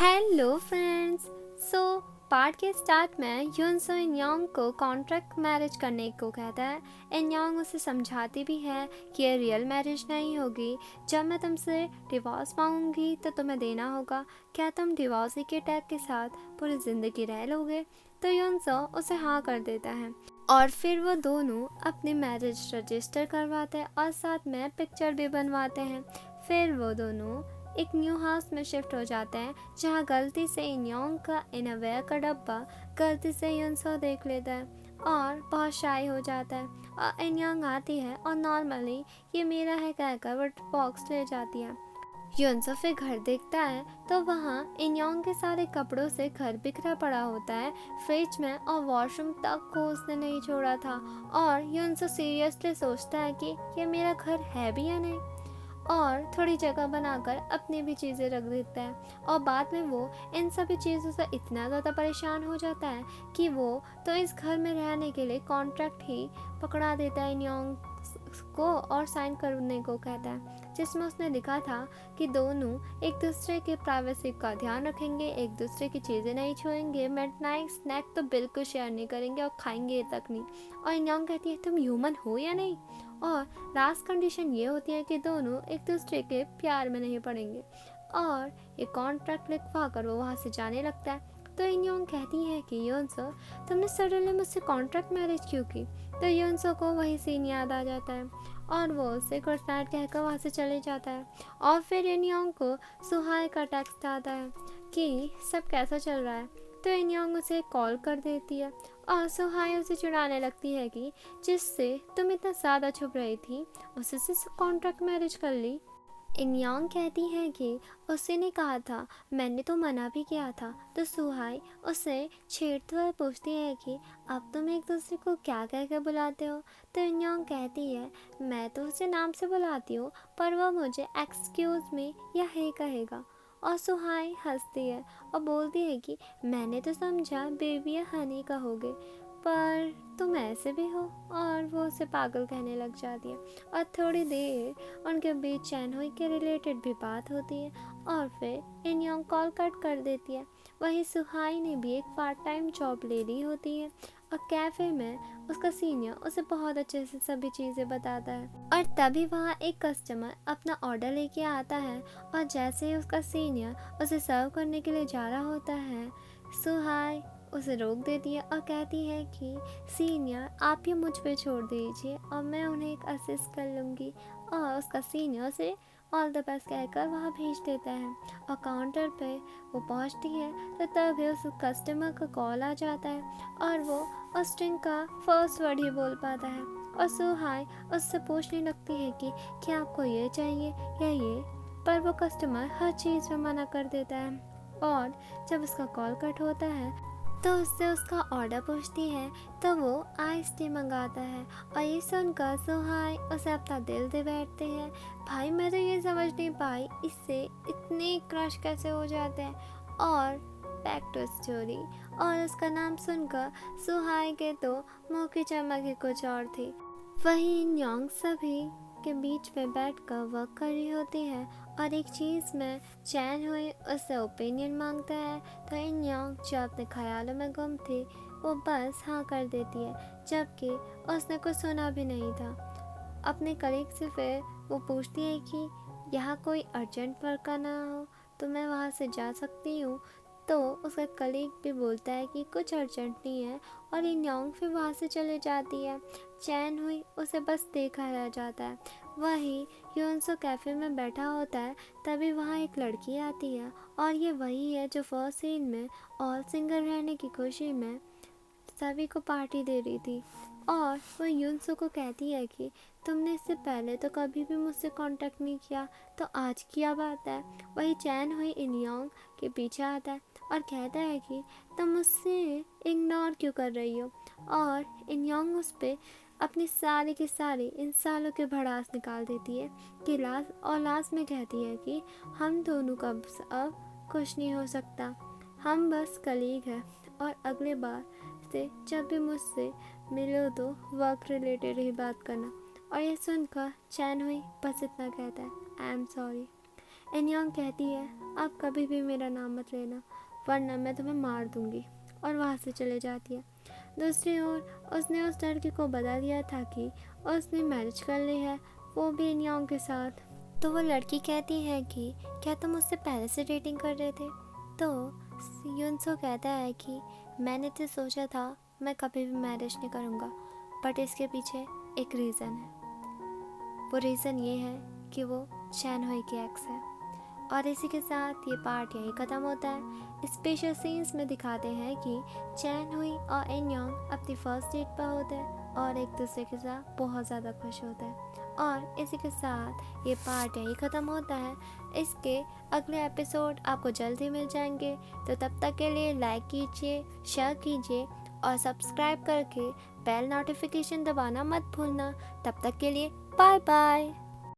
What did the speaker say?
Hello friends. So part के start में यूनसो इनयोंग को कॉन्ट्रैक्ट मैरिज करने को कहता है। इनयोंग उसे समझाती भी है कि ये रियल मैरिज नहीं होगी। जब मैं तुमसे डिवोर्स मांगूंगी तो तुम्हें देना होगा। क्या तुम डिवोर्सी के टैग के साथ पूरी ज़िंदगी रह लोगे? तो यूनसो उसे हाँ कर देता है और फिर वो दोनों अपनी मैरिज रजिस्टर करवाते हैं और साथ में पिक्चर भी बनवाते हैं। फिर वो दोनों एक न्यू हाउस में शिफ्ट हो जाते हैं जहाँ गलती से इनयोंग का इनरवेयर का डब्बा गलती से यूनसो देख लेता है और बहुत शाई हो जाता है। और इनयोंग आती है और नॉर्मली ये मेरा है कहकर वो बॉक्स ले जाती है। यूनसो फिर घर देखता है तो वहाँ इनयोंग के सारे कपड़ों से घर बिखरा पड़ा होता है फ्रिज में और वॉशरूम तक को उसने नहीं छोड़ा था। और यूनसो सीरियसली सोचता है कि ये मेरा घर है भी या नहीं, और थोड़ी जगह बनाकर अपनी भी चीज़ें रख देता है। और बाद में वो इन सभी चीज़ों से इतना ज़्यादा परेशान हो जाता है कि वो तो इस घर में रहने के लिए कॉन्ट्रैक्ट ही पकड़ा देता है इनयोंग को और साइन करने को कहता है, जिसमें उसने लिखा था कि दोनों एक दूसरे के प्राइवेसी का ध्यान रखेंगे, एक दूसरे की चीज़ें नहीं छुएंगे, मिडनाइट स्नैक तो बिल्कुल शेयर नहीं करेंगे और खाएंगे तक नहीं। और इनयोंग कहती है तुम ह्यूमन हो या नहीं। और लास्ट कंडीशन ये होती है कि दोनों एक दूसरे के प्यार में नहीं पड़ेंगे। और ये कॉन्ट्रैक्ट लिखवा कर वो वहाँ से जाने लगता है। तो इनयोंग कहती है कि यूनसो तुमने सडनली मुझसे कॉन्ट्रैक्ट मैरिज क्यों की? तो यूनसो को वही सीन याद आ जाता है और वो उससे गुड नाइट कहकर वहाँ से चले जाता है। और फिर इनयोंग को सुहाई का टेक्स्ट आता है कि सब कैसा चल रहा है। तो इनयोंग उसे कॉल कर देती है और सुहाई उसे चिढ़ाने लगती है कि जिससे तुम इतना ज़्यादा छुप रही थी उसी से कॉन्ट्रैक्ट मैरिज कर ली। इनयोंग कहती है कि उसी ने कहा था, मैंने तो मना भी किया था। तो सुहाई उसे छेड़ते हुए पूछती है कि अब तुम एक दूसरे को क्या कह कर बुलाते हो? तो इनयोंग कहती है मैं तो उसे नाम से बुलाती हूँ पर वह मुझे एक्सक्यूज़ मी या हे कहेगा। और सुहाई हंसती है और बोलती है कि मैंने तो समझा बेबी या हनी कहोगे पर तुम ऐसे भी हो। और वो उसे पागल कहने लग जाती है। और थोड़ी देर उनके बीच चैनहुई के रिलेटेड भी बात होती है और फिर इनयोंग कॉल कट कर देती है। वहीं सुहाई ने भी एक पार्ट टाइम जॉब ले ली होती है और कैफ़े में उसका सीनियर उसे बहुत अच्छे से सभी चीज़ें बताता है। और तभी वहाँ एक कस्टमर अपना ऑर्डर लेके आता है और जैसे ही उसका सीनियर उसे सर्व करने के लिए जा रहा होता है, सुहाई उसे रोक देती है और कहती है कि सीनियर आप ये मुझ पे छोड़ दीजिए और मैं उन्हें एक असिस्ट कर लूँगी। और उसका सीनियर उसे ऑल द बेस्ट कहकर वहाँ भेज देता है। और काउंटर पे वो पहुँचती है तो तभी उस कस्टमर का कॉल आ जाता है और वो उस ड्रिंक का फर्स्ट वर्ड ही बोल पाता है। और सुहाई उससे पूछने लगती है कि क्या आपको ये चाहिए या ये, पर वो कस्टमर हर चीज़ में मना कर देता है। और जब उसका कॉल कट होता है तो उससे उसका ऑर्डर पूछती है तो वो आइस टी मंगाता है। और ये सुनकर सुहाई उसे अपना दिल दे बैठते हैं। भाई मैं तो ये समझ नहीं पाई इससे इतने क्रश कैसे हो जाते हैं। और बैक टू स्टोरी। और उसका नाम सुनकर सुहाई के तो मुंह की चमक ही कुछ और थी। वहीं इनयोंग सभी के बीच में बैठकर वर्क कर रही होती है और एक चीज़ में चैन हुई उससे ओपिनियन मांगता है। तो इनयोंग जो अपने ख्यालों में गुम थी वो बस हाँ कर देती है, जबकि उसने कुछ सुना भी नहीं था। अपने कलीग से फिर वो पूछती है कि यहाँ कोई अर्जेंट वर्क का ना हो तो मैं वहाँ से जा सकती हूँ। तो उसका कलीग भी बोलता है कि कुछ अर्जेंट नहीं है और इनयोंग फिर वहाँ से चले जाती है। चैन हुई उसे बस देखा रह जाता है। वही यूनसो कैफ़े में बैठा होता है तभी वहाँ एक लड़की आती है और ये वही है जो फर्स्ट सीन में ऑल सिंगल रहने की खुशी में सभी को पार्टी दे रही थी। और वो यूनसो को कहती है कि तुमने इससे पहले तो कभी भी मुझसे कांटेक्ट नहीं किया तो आज क्या बात है। वही चैन हुई इनयोंग के पीछे आता है और कहता है कि तुम मुझसे इग्नोर क्यों कर रही हो। और इनयोंग उस पर अपनी सारी की सारी इन सालों के भड़ास निकाल देती है कि लास्ट में कहती है कि हम दोनों का अब कुछ नहीं हो सकता, हम बस कलीग हैं और अगले बार से जब भी मुझसे मिलो तो वर्क रिलेटेड ही बात करना। और ये सुनकर चैन हुई बस इतना कहता है आई एम सॉरी। इनयोंग कहती है आप कभी भी मेरा नाम मत लेना, वरना मैं तुम्हें मार दूंगी। और वहाँ से चले जाती है। दूसरी ओर उसने उस लड़की को बता दिया था कि उसने मैरिज कर ली है, वो भी इन्योंग के साथ। तो वो लड़की कहती है कि क्या तुम उससे पहले से डेटिंग कर रहे थे? तो युनसो कहता है कि मैंने तो सोचा था मैं कभी भी मैरिज नहीं करूँगा, बट इसके पीछे एक रीज़न है। वो रीज़न ये है कि वो चैन हुई की एक्स है। और इसी के साथ ये पार्ट यहीं ख़त्म होता है। स्पेशल सीन्स में दिखाते हैं कि चैन हुई और इन्योंग अपनी फर्स्ट डेट पर होते हैं और एक दूसरे के साथ बहुत ज़्यादा खुश होते हैं। और इसी के साथ ये पार्ट यहीं ख़त्म होता है। इसके अगले एपिसोड आपको जल्द ही मिल जाएंगे। तो तब तक के लिए लाइक कीजिए, शेयर कीजिए और सब्सक्राइब करके बेल नोटिफिकेशन दबाना मत भूलना। तब तक के लिए बाय बाय।